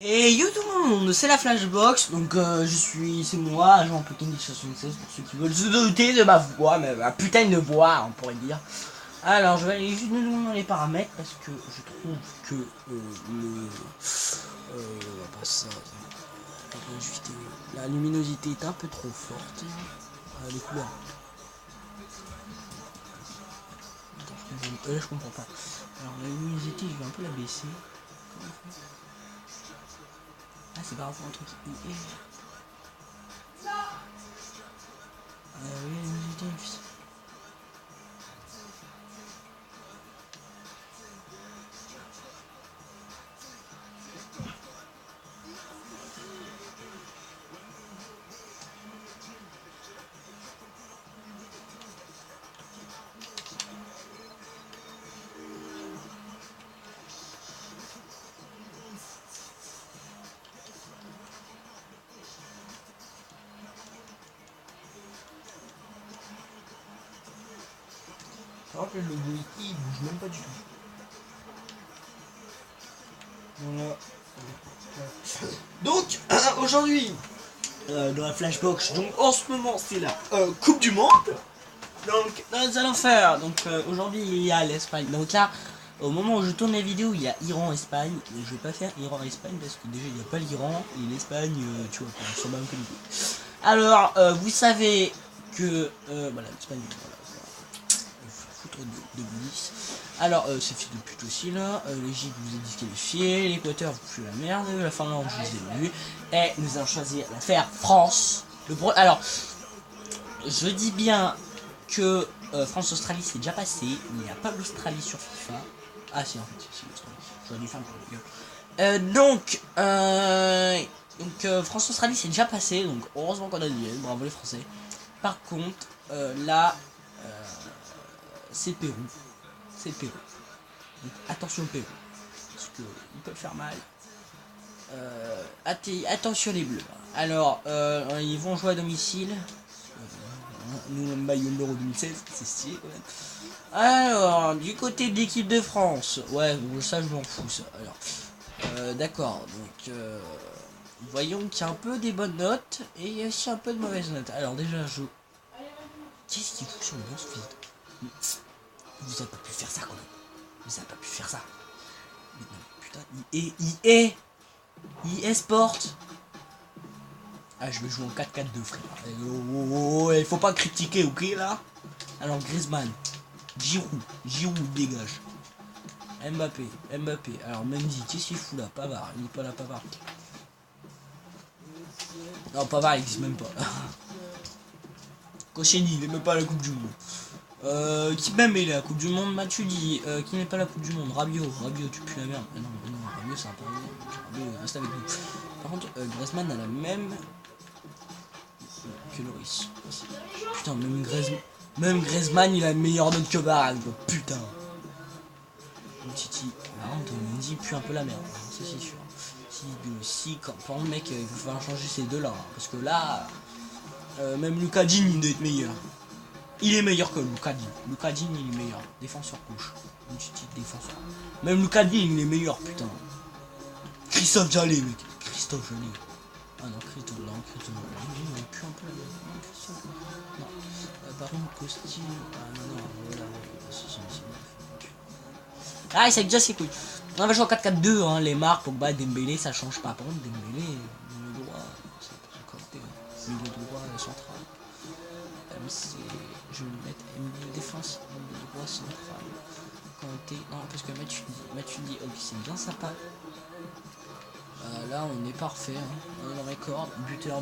Et yo tout le monde, c'est la Flashbox, donc c'est moi, agent Pokémon 76 pour ceux qui veulent se douter de ma voix, mais ma putain de voix, on pourrait dire. Alors je vais aller juste dans les paramètres parce que je trouve que pas ça, la luminosité est un peu trop forte, les couleurs. Attends, je comprends pas. Alors la luminosité, je vais un peu la baisser. Ah, c'est par rapport à un truc IA. Oui, la musique. Alors que le logo il bouge même pas du tout. Voilà. Donc aujourd'hui dans la Flashbox, donc en ce moment c'est la Coupe du Monde. Donc nous allons faire, donc aujourd'hui il y a l'Espagne. Donc là au moment où je tourne la vidéo il y a Iran-Espagne. Mais je vais pas faire Iran-Espagne parce que déjà il n'y a pas l'Iran et l'Espagne, tu vois, on s'en bat un peu les couilles. Alors vous savez que voilà l'Espagne, voilà, foutre de Nice. Alors c'est fils de pute aussi là, l'Égypte vous est disqualifié, l'Équateur vous pue la merde, la Finlande je vous ai vu, et nous allons choisir l'affaire France. Alors je dis bien que France-Australie c'est déjà passé, il n'y a pas l'Australie sur FIFA. Ah si en fait c'est l'Australie, j'aurais dû faire un peu donc France-Australie c'est déjà passé, donc heureusement qu'on a dit, bravo les Français. Par contre là c'est Pérou. C'est le Pérou. Donc attention au Pérou. Parce qu'il peut faire mal. Attention les bleus. Alors, ils vont jouer à domicile. Nous, le maillot de l'Euro 2016, c'est stylé quand même. Alors, du côté de l'équipe de France. Ouais, bon, ça je m'en fous ça. Alors, d'accord. Donc, voyons qu'il y a un peu des bonnes notes. Et il y a aussi un peu de mauvaises notes. Alors, déjà, qu'est-ce qu'il fout sur le bon physique? Vous avez pas pu faire ça quand même. Vous avez pas pu faire ça. Mais non, putain, EA Sport. Ah, je vais jouer en 4-4-2, frère. Il faut pas critiquer, ok, là. Alors, Griezmann. Giroud, dégage. Mbappé. Alors, Mendy, qu'est-ce qu'il fout là? Pavard, il est pas là, Pavard. Non, Pavard, il existe même pas. Koscielny, il est même pas à la Coupe du Monde. Qui même est la Coupe du Monde, Matuidi, qui n'est pas la Coupe du Monde, Rabiot, tu pues la merde. Non, Rabiot c'est un peu Rabiot reste avec nous. Par contre, Griezmann a la même que Loris. Putain, même Griezmann il a une meilleure note que Varane, putain. Titi, par contre, Mendy pue un peu la merde, ça c'est sûr. Si quand le mec, il va falloir changer ces deux là, hein, parce que là, même Lucas Digne il doit être meilleur. Il est meilleur que Lucas Digne. Lucas Digne il est meilleur. Défenseur gauche. Une petite défenseur. Même Lucas Digne il est meilleur, putain. Christophe Jallet, mec. Christophe Jallet. Ah non, Christophe Jallet, il pue un peu la gueule. Non, Christophe. Non. Par contre, Costi. Ah non, voilà. Ah, il s'est déjà ses couilles. On va jouer en 4-4-2, hein. Les marques, Pogba, Dembélé, ça change pas. Par contre, Dembélé, milieu droit, c'est côté. Milieu droit, central. Je vais le mettre milieu défense, milieu droit central. Non, parce que Matuidi, ok, c'est bien sympa. Là, on est parfait. Hein. On est dans record,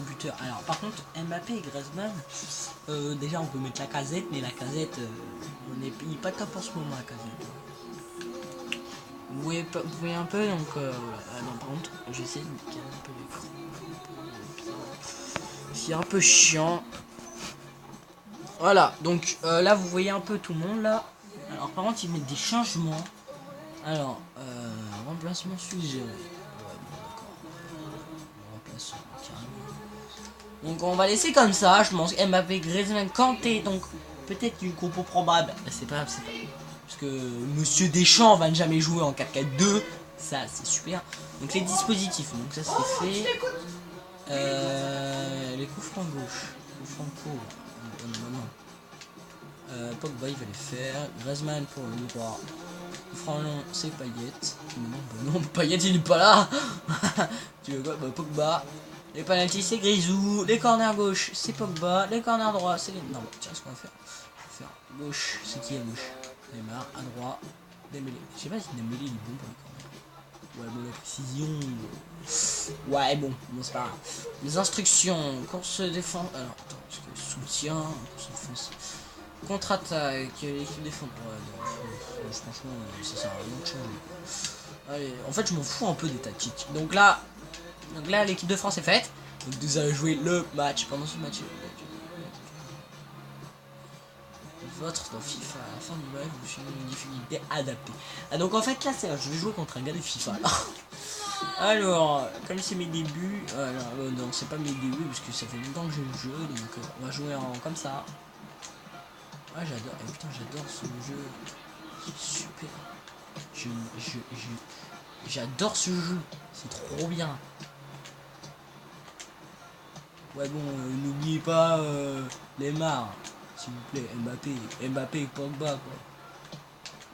buteur. Alors, par contre, Mbappé et Griezmann, déjà, on peut mettre la casette, mais la casette, il n'est pas top en ce moment, la casette. Vous voyez un peu, donc voilà. Non, par contre, j'essaie de caler un peu l'écran. C'est un peu chiant. Voilà, donc là vous voyez un peu tout le monde là. Alors par contre ils mettent des changements. Alors remplacement suggéré. Ouais, bon, d'accord. Remplacement carrément. Donc on va laisser comme ça, je pense. Mbappé, Griezmann, Kanté, donc peut-être une compo probable. C'est pas. Parce que Monsieur Deschamps va ne jamais jouer en 4-4-2. Ça, c'est super. Donc les dispositifs, donc ça c'est fait. Les coups francs gauche. Coups francs pauvres. Non. Pogba, il va les faire. Griezmann pour le droit. Coup franc long, c'est Payet. Non, Payet, il est pas là. Tu veux quoi? Pogba. Les penalties, c'est Grisou. Les corners gauche, c'est Pogba. Les corners droit, c'est... Non, tiens, ce qu'on va faire. Gauche, c'est qui à gauche? Neymar, à droite, Dembélé. Je sais pas si Dembélé il est bon pour les corners. Ouais, bon, la précision. Ouais, bon, c'est pas grave. Les instructions, course défense. Alors, attends, parce que soutien, course défense. Contre-attaque, l'équipe défense. Ouais, franchement, ça sert à rien de changer. Allez, en fait, je m'en fous un peu des tactiques. Donc là, l'équipe de France est faite. Donc, nous allons jouer le match. Pendant ce match, votre dans FIFA à la fin du live, vous suivez une difficulté adaptée. Ah donc en fait là c'est je vais jouer contre un gars de FIFA là. Alors comme c'est mes débuts, non c'est pas mes débuts parce que ça fait longtemps que j'ai le jeu, donc on va jouer en comme ça. Ah j'adore, putain j'adore ce jeu, c'est super. J'adore ce jeu, c'est trop bien. Ouais bon, n'oubliez pas Neymar. S'il vous plaît, Mbappé et Pogba quoi.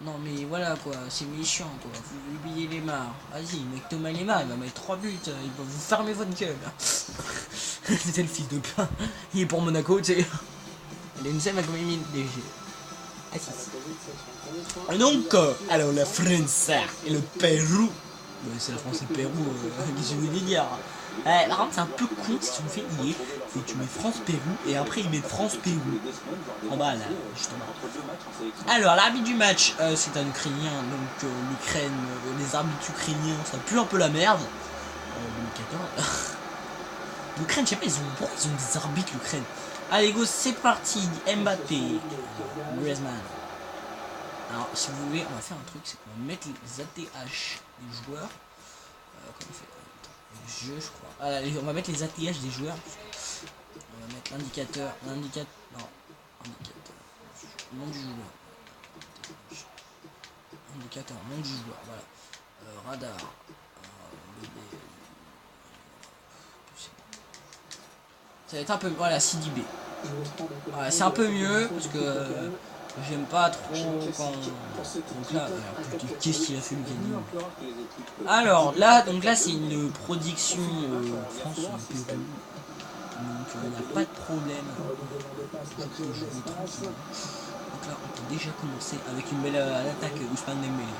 Non mais voilà quoi, c'est méchant quoi, vous oubliez les marres. Vas-y, mec Thomas Lemar, il va mettre 3 buts, il va vous fermer votre gueule. C'était le fils de pain, il est pour Monaco, tu sais. Il a une scène à combien de DG. Ah si. Et donc, alors la France et le Pérou. C'est la France et le Pérou, qu'est-ce que je veux dire. Par contre c'est un peu con si tu me fais lier, c'est que tu mets France-Pérou et après ils mettent France-Pérou. En bas là, justement. Alors l'arbitre du match, c'est un Ukrainien, donc l'Ukraine, les arbitres ukrainiens, ça pue un peu la merde. 2014. L'Ukraine, je sais pas, pourquoi ils ont des arbitres l'Ukraine. Allez go, c'est parti, Mbappé, Griezmann. Alors si vous voulez, on va faire un truc, c'est qu'on va mettre les ATH des joueurs. Comment on fait jeu je crois. Allez, on va mettre les ATH des joueurs. On va mettre l'indicateur. Non, indicateur. Nom du joueur. Indicateur, nom du joueur, voilà. Radar. Ça va être un peu. Voilà, CDB. Voilà, c'est un peu mieux parce que j'aime pas trop quand. Donc là, qu'est-ce qu'il a fait le gagnant? Alors là, donc là c'est une production France-Pérou. Donc il n'y a pas de problème. Donc là on peut déjà commencer avec une belle attaque Ousmane Dembélé.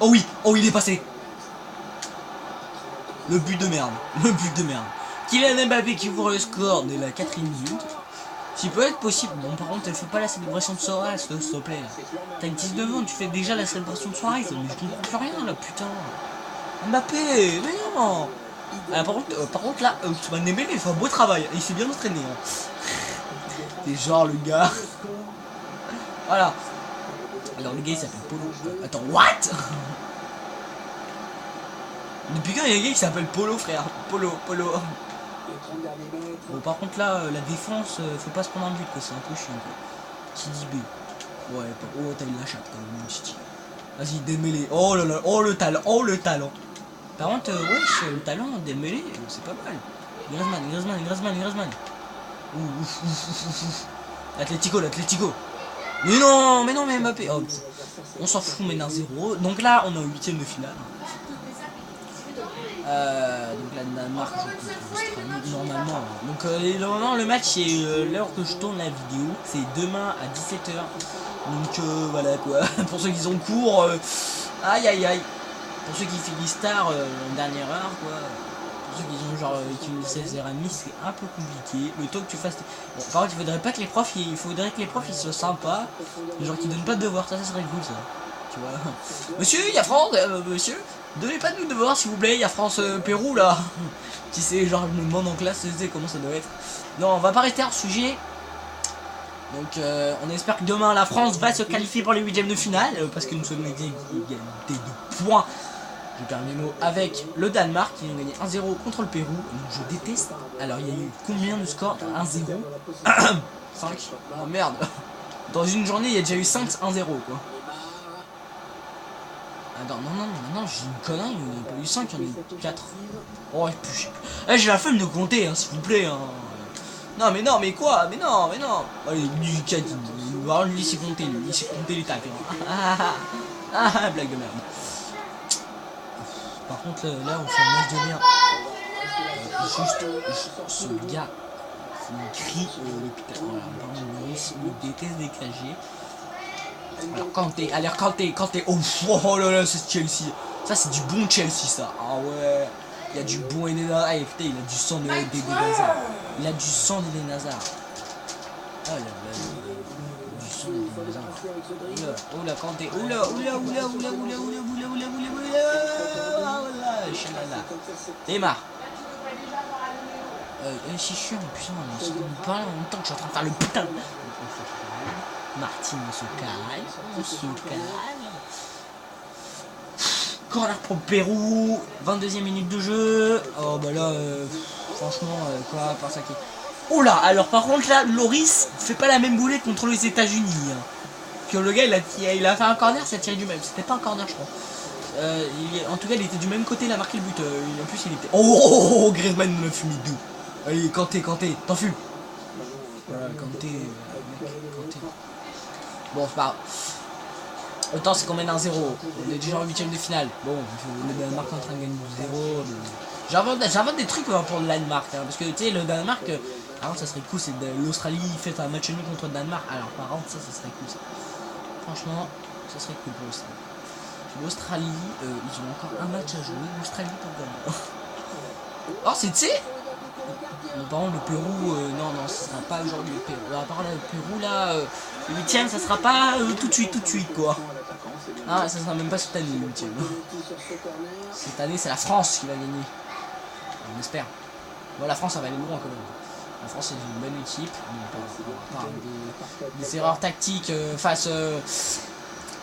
Oh oui, oh il est passé. Le but de merde, le but de merde. Kylian Mbappé qui ouvre le score dès la 4ème minute. S'il peut être possible, bon par contre elle fait pas la célébration de Suarez, s'il te plaît. T'as 19 ans, tu fais déjà la célébration de Suarez, mais je comprends plus rien là, putain. Mbappé, mais non. Par contre là, Ousmane Dembélé il fait un beau travail, il s'est bien entraîné. Hein. C'est genre le gars. Voilà. Alors le gars il s'appelle Polo. Attends, what? Depuis quand il y a un gars qui s'appelle Polo frère? Polo. Bon par contre là, la défense, faut pas se prendre un but quoi, c'est un peu chiant quoi. CDB. Ouais, oh t'as eu la chatte quand même, City. Vas-y, Dembélé. Oh là là, oh le talent. Par contre, wesh, le talent Dembélé, c'est pas mal. Griezmann. Ouf. Atlético. Mais non, mais Mbappé. Oh, on s'en fout, mais d'un 0. Donc là, on est en 8ème de finale. Donc la Danemark joue contre l'Australie normalement. Donc normalement le match c'est l'heure que je tourne la vidéo, c'est demain à 17 h. Donc voilà quoi. Pour ceux qui ont cours, aïe. Pour ceux qui finissent tard en dernière heure quoi. Pour ceux qui ont genre qui ont 16h30, c'est un peu compliqué. Le temps que tu fasses. Bon, par contre il faudrait que les profs ils soient sympas. Genre qui donnent pas de devoirs, ça serait cool ça. Tu vois. Monsieur, il y a France, monsieur. Donnez pas de nous devoirs s'il vous plaît, il y a France-Pérou là. Tu sais, genre je me demande en classe, tu sais comment ça doit être. Non, on va pas rester hors sujet. Donc on espère que demain la France va se qualifier pour les 8ème de finale. Parce que nous sommes égalité de points. Je perds mes mots avec le Danemark qui ont gagné 1-0 contre le Pérou. Donc je déteste. Alors il y a eu combien de scores? 1-0 5. Oh merde. Dans une journée il y a déjà eu 5-1-0 quoi. Attends, non, j'ai une connerie, il n'y en a pas eu 5, il y en a eu 4. Oh, et puis, j'ai la flemme de compter, hein, s'il vous plaît. Hein. Non, mais quoi? Mais non. Allez, lui, il sait compter, lui, il sait compter les tacs. Hein. Blague de merde. Par contre, là, on fait un match de merde. Juste, ce gars qui crie l'hôpital. Voilà, pardon, Maurice, il déteste dégager. Alors Kanté, oh là là, c'est Chelsea. Ça, c'est du bon Chelsea, ça. Ah ouais, il y a du bon Eden Hazard. Eh, putain, il a du sang d'Eden Hazard. Il a du sang d'Eden Hazard. Ah là là, du sang d'Eden Hazard. Oula, Kanté, oula. Neymar. Si je suis en putain, on se parle en même temps que je suis en train de faire le putain. Martin, on se calme. Corner pour le Pérou. 22e minute de jeu. Oh bah là, franchement, quoi, par ça qui. Oh là, alors par contre là, Loris fait pas la même boulette contre les États-Unis. Hein. Que le gars, il a fait un corner, ça a tiré du même. C'était pas un corner, je crois. En tout cas, il était du même côté, il a marqué le but. En plus, il était. Oh, Griezmann me l'a fumé d'où. Allez, Kanté, t'en fumes. Voilà, Kanté. Bon, c'est pas grave. Le temps, c'est qu'on mène 1-0. On est déjà en 8ème de finale. Bon, le Danemark est en train de gagner 2-0. J'invente des trucs pour le Danemark. Hein, parce que tu sais, le Danemark. Alors, ça serait cool, c'est l'Australie fait un match nul contre le Danemark. Alors, par contre, ça serait cool. Ça. Franchement, ça serait cool pour l'Australie. L'Australie, ils ont encore un match à jouer. L'Australie pour gagner. Oh, c'est, tu sais. Par contre, le Pérou, non, ce sera pas aujourd'hui le Pérou. À part le Pérou, là, le 8ème, ça sera pas tout de suite, quoi. Ah, ça sera même pas cette année, le 8ème. Cette année, c'est la France qui va gagner. On espère. Bon, la France, ça va aller loin quand même. La France, c'est une bonne équipe. Par des erreurs tactiques face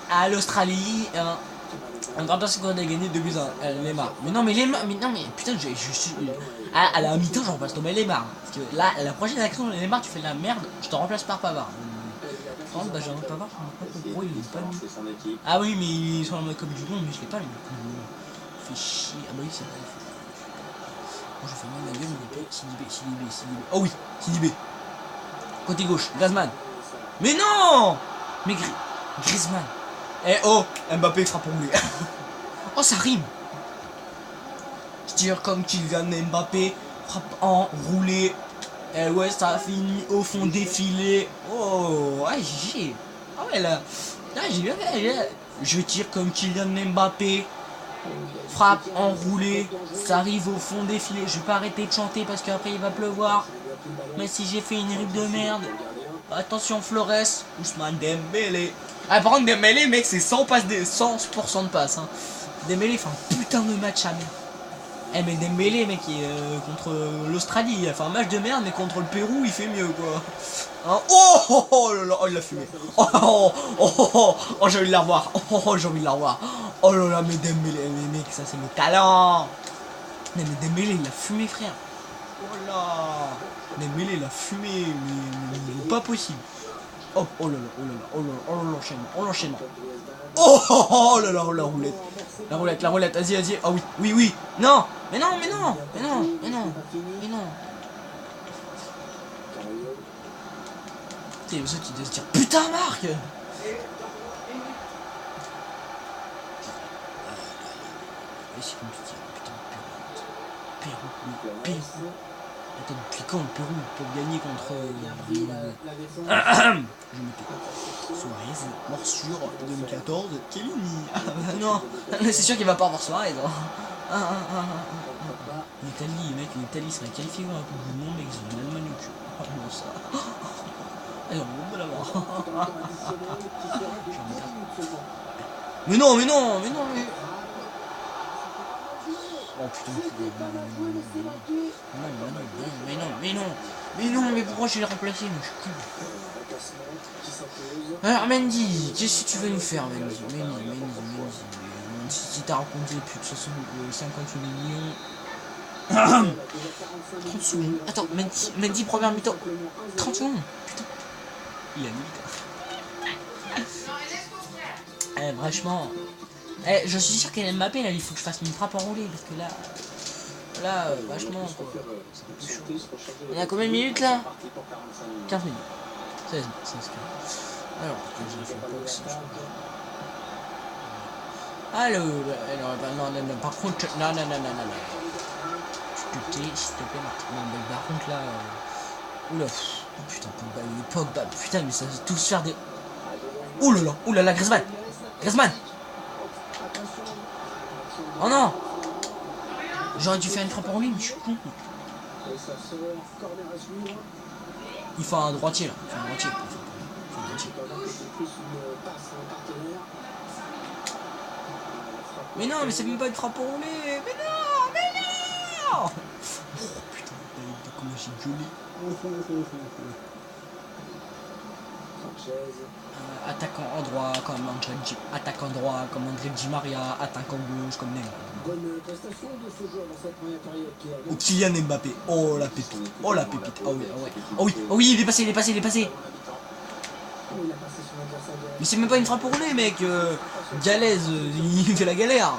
à l'Australie. En 30 secondes, on a gagné 2-1. Neymar. Mais putain, je suis. À la mi-temps, j'en passe tomber Neymar. Parce que là, la prochaine action, Neymar, tu fais de la merde, je te remplace par Pavard. Par contre, j'ai un Pavard, je ne sais pas pourquoi il est pas mis. Ah oui, mais il est sur la mode comme du monde, mais je l'ai pas mis. Il fait chier. Ah bah oui, c'est vrai. Moi, je fais mal la gueule, mais Sidibé. Oh oui, Sidibé. Côté gauche, Griezmann. Mais non! Mais Griezmann. Eh oh, Mbappé frappe roulé. Oh, ça rime. Je tire comme Kylian Mbappé, frappe en roulé. Et ouais, ça a fini au fond défilé. Oh, ouais, j'ai. Ah ouais, là j'ai bien fait. Je tire comme Kylian Mbappé, frappe en roulé. Ça arrive au fond défilé. Je vais pas arrêter de chanter parce qu'après il va pleuvoir. Mais si j'ai fait une rime de merde. Attention Flores, Ousmane Dembélé. Ah par contre Dembélé mec c'est 100% de passe hein. Dembélé fait un putain de match à merde. Eh mais Dembélé mec il est contre l'Australie, il a fait un match de merde mais contre le Pérou il fait mieux quoi. Hein oh là là, oh il l'a fumé. Oh j'ai envie de la revoir. J'ai envie de la revoir. Oh là là mais Dembélé, mais mec ça c'est le talent. Mais Dembélé il l'a fumé frère. Oh là Dembélé il a fumé, mais pas possible. Oh là là, l'enchaînement. Oh là là, la roulette. La roulette, vas-y. Oh oui. Non, mais non. T'es ceux qui doivent se dire putain Marc. C'est compliqué, putain, Pérou. Attends, depuis quand le Pérou peut gagner contre. Je me tais. Suarez, morsure 2014, Kellini. Non, c'est sûr qu'il va pas avoir Suarez. L'Italie, mec, l'Italie serait qualifiée pour la Coupe du Monde, mec, ils ont l'Allemagne au cul. Oh non, ça. Ils ont honte de l'avoir. Mais non. Oh putain, mais pourquoi je l'ai remplacé? Mais je suis con. Alors Mendy, qu'est-ce que tu veux nous faire Mendy? Si t'as raconté plus de 58 millions. 30 secondes. Attends, Mendy première mi-temps. 30 secondes. Putain. Il a mis. Franchement. Eh, je suis sûr qu'elle Mbappé, là, il faut que je fasse une frappe enroulée, parce que là... Là, vachement, quoi. C'est chaud. On a combien de minutes, là? 15 minutes. 16, 16, 15. Alors, je fais box. Allô, non, non, non, par contre, non, non, non, non, non, non. S'il te plaît, Martin. Non, mais par contre, là... Oula, oh putain, Pogba, putain, mais ça va tous faire des... Oulala, Griezmann. Griezmann. Oh non. J'aurais dû faire une frappe en ligne, je suis con. Il faut un droitier là, il faut un droitier. Mais non, mais c'est même pas une frappe enroulée. Mais non, mais non. Oh putain, comment j'ai gueulé. Attaquant en droit comme André attaquant droit comme André Di Maria, attaquant gauche comme Neymar. Bonne prestation de ce joueur dans cette première période. Ou Kylian Mbappé. Oh la pépite. Oh la pépite. Oh oui, oh ouais. Oh oui, oh oui, il est passé, il est passé, il est passé. Mais c'est même pas une frappe enroulée, mec. Galez, il fait la galère.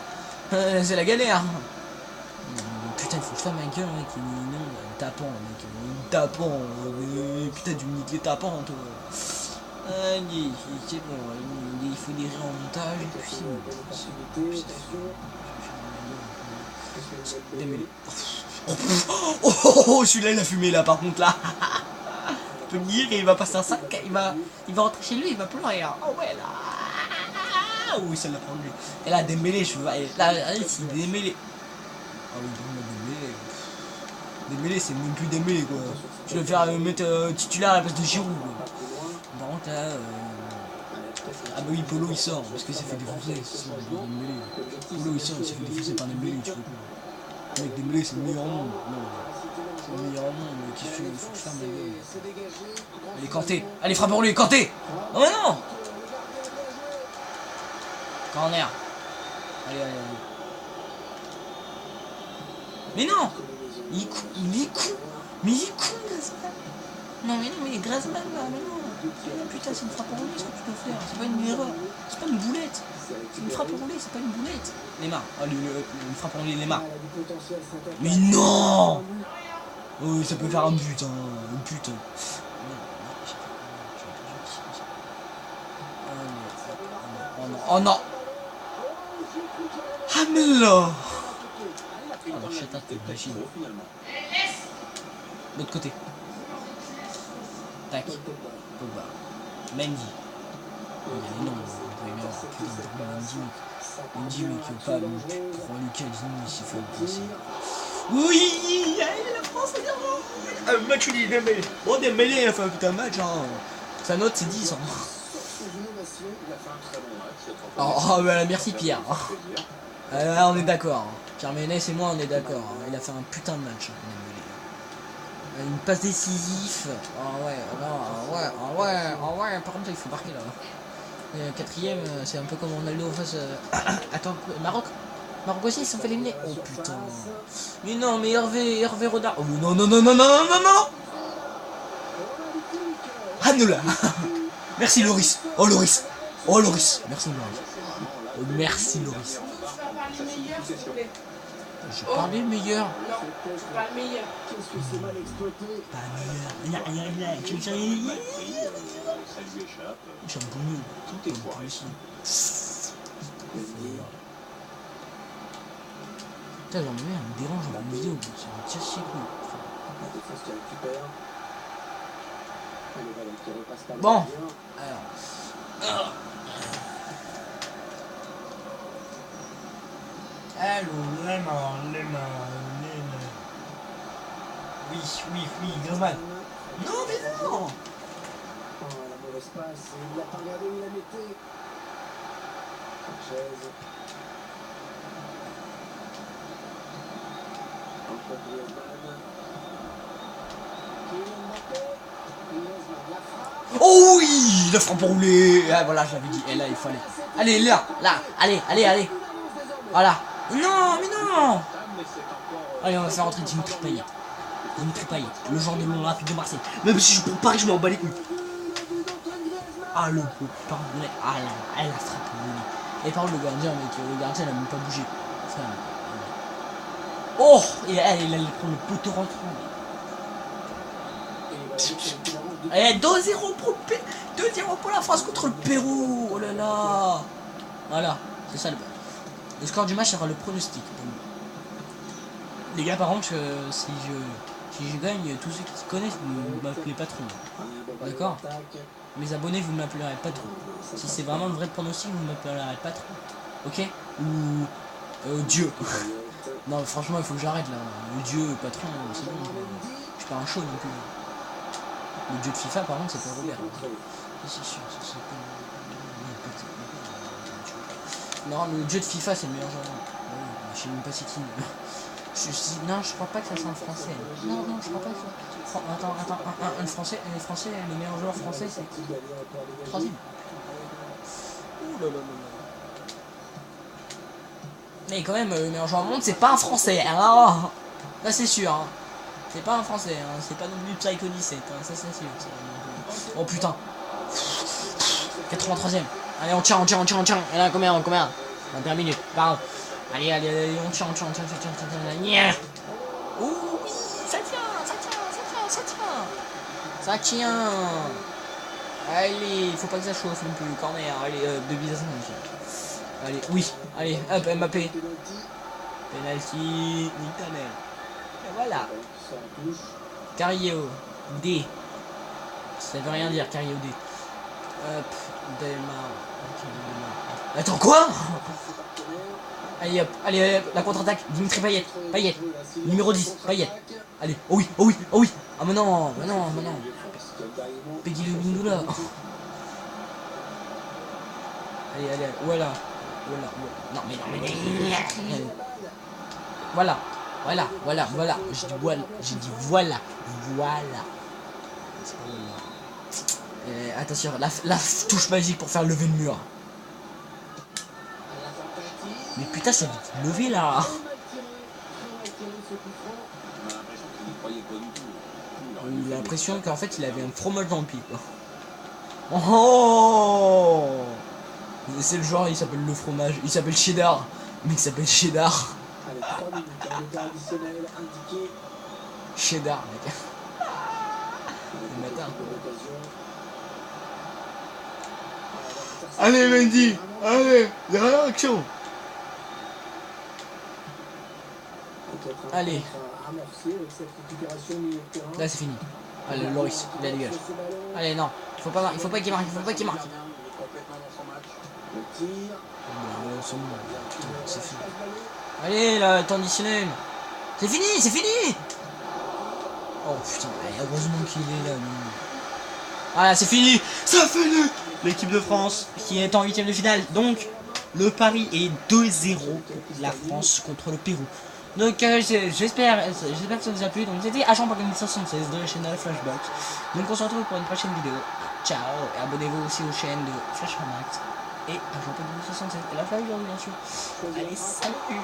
C'est la galère. Putain, il faut que je fasse ma gueule, mec. Non, tapant, mec. Tapant. Putain, du nique les tapants, toi. C'est bon, il faut des rires en montage. Et puis oh, celui-là, il a fumé, là, par contre, là. Je peux me dire qu'il va passer un sac, il va rentrer chez lui, il va pleurer. Hein. Oh ouais, là. Oui, ça l'a pris. Et là, Dembélé, je vois. Là, c'est Dembélé. Ah oui, Dembélé. Dembélé, c'est même plus Dembélé, quoi. Je vais le faire mettre titulaire à la place de Giroud. Par contre, là. Ah bah oui, Polo il sort parce qu'il s'est fait défoncer. Polo il sort, il s'est fait défoncer par Dembélé, tu vois quoi. Mec, Dembélé, c'est le meilleur monde. C'est le meilleur monde, mais qu'est-ce que tu veux, faut que je ferme ma gueule. Allez, Kanté. Allez, frappe pour lui, Kanté. Oh non. Corner. Allez. Mais non. Il est con, Mais il est con, Griezmann. Non, mais Griezmann, là, mais non. Putain, c'est une frappe enroulée ce que tu peux faire. C'est pas une erreur. C'est pas une boulette. C'est une frappe enroulée, c'est pas une boulette. Neymar. Allez, une frappe enroulée, Neymar. Mais non. Oh, ça peut faire un but, hein. Un but. Oh non. Ah mais là. Alors, chata, t'es machine. L'autre côté. Tac. Pogba. Mendy. Il y a Mendy, mais qui veut pas. Prends Lucas, il s'y fait passer. Oui, la France, c'est bien. Match nul, Dembélé. Bon, Dembélé, il a fait un putain de match. Hein. Sa note, c'est 10. Hein. Oh, bah, merci Pierre. Là, on est d'accord. Pierre Ménès et moi, on est d'accord. Il a fait un putain de match. Une passe décisive. Ah ouais. Par contre, il faut marquer là. Quatrième, c'est un peu comme Ronaldo face. Attends, Maroc aussi, ils se sont fait éliminer. Oh putain. Mais non, mais Hervé Renard. Oh non. Ah non là. Merci Loris. Oh Loris. Merci Loris. Oh, merci Loris. Je parlais meilleur. Non, je parle meilleur. Qu'est-ce que c'est mal exploité? Pas meilleur. Tu me dis. J'aime beaucoup mieux. Tout est fort ici. Putain, j'en ai me dérange en vidéo. C'est un tir chic. Bon. Alors. Allô, Lema. Oui, Griezmann. Non, mais non. Oh, la mauvaise passe, il l'a pas regardé où il a metté. Chaise. Encore Griezmann. Oh oui, la frappe enroulée. Ah voilà, j'avais dit. Et là, il fallait. Allez, là. Allez. Voilà. Non, mais non. Allez, on va faire rentrer Dimitri Payet. Le genre de mon rapide de Marseille. Même si je prends Paris, je m'en bats les couilles. Ah, le beau pardon. Ah, la frappe. Et par contre, le gardien, mec, le gardien, il a même pas bougé. Enfin, oh, il allait prendre le poteau rentrant. Allez, 2-0 pour le Pérou. 2-0 pour la France contre le Pérou. Oh là là. Voilà, c'est ça le but. Le score du match sera le pronostic. Les gars, par contre, si je gagne, tous ceux qui connaissent, vous m'appelez patron. D'accord? Mes abonnés, vous m'appellerez patron. Si c'est vraiment le vrai pronostic, vous m'appellerez patron. Ok? Ou Dieu. Non, franchement, il faut que j'arrête là. Le Dieu, patron, c'est bon. Je suis pas un show non plus. Le Dieu de FIFA, par contre, c'est pas Robert. C'est sûr, c'est pas... Non, le Dieu de FIFA, c'est le meilleur joueur. Je sais même pas c'est qui. Non, je crois pas que ça soit un français. Non, je crois pas que ça. Attends, un français, les meilleurs joueurs français, c'est qui? Troisième. Ouh là là là. Mais quand même, le meilleur joueur au monde, c'est pas un français. Alors, là, c'est sûr. Hein. C'est pas un français. Hein. C'est pas non plus Psycho 17. Hein. Ça, c'est sûr. Oh putain. 83ème. Allez, on tient. Et là, combien? 21 minutes. Pardon. Allez, on tient. Oh oui, ça tient. Ça tient. Allez, faut pas que ça chauffe non plus. Corner. Allez, 2 buts à 5. Allez, oui. Allez, hop, Mbappé. Penalty. Nique ta mère. Et voilà. Cario. D. Ça veut rien dire, Cario D. Hop, Delmar. Attends, quoi? Allez hop, allez, la contre-attaque, Dimitri Payet, numéro 10, Payet. Allez, oh oui. Ah mais non. Peggy le Bindoula. Allez, voilà. Non mais. Voilà. J'ai dit voilà. Attention, la touche magique pour faire lever le mur. Mais putain, c'est levé là. Il a l'impression qu'en fait il avait un fromage dans le pied quoi. Oh, c'est le joueur, il s'appelle le fromage, il s'appelle Cheddar. Le mec s'appelle Cheddar. Cheddar mec. Le matin. Allez Mendy, allez, réaction. Allez. Là c'est fini. Allez Loris, il a dégage. Allez non, il faut pas qu'il marque. C'est fini. Allez là, temps additionnel. C'est fini. Oh putain, heureusement qu'il est là. Voilà, c'est fini. Ça fait l'équipe de France qui est en 8ème de finale. Donc le pari est 2-0 pour la France contre le Pérou. Donc j'espère que ça vous a plu. Donc c'était Agent Pokémon 76 de la chaîne de la Flashbox. Donc on se retrouve pour une prochaine vidéo. Ciao, et abonnez-vous aussi aux chaînes de Flash Max et Agent Pokémon 76 et la Flashbox bien sûr. Allez, salut.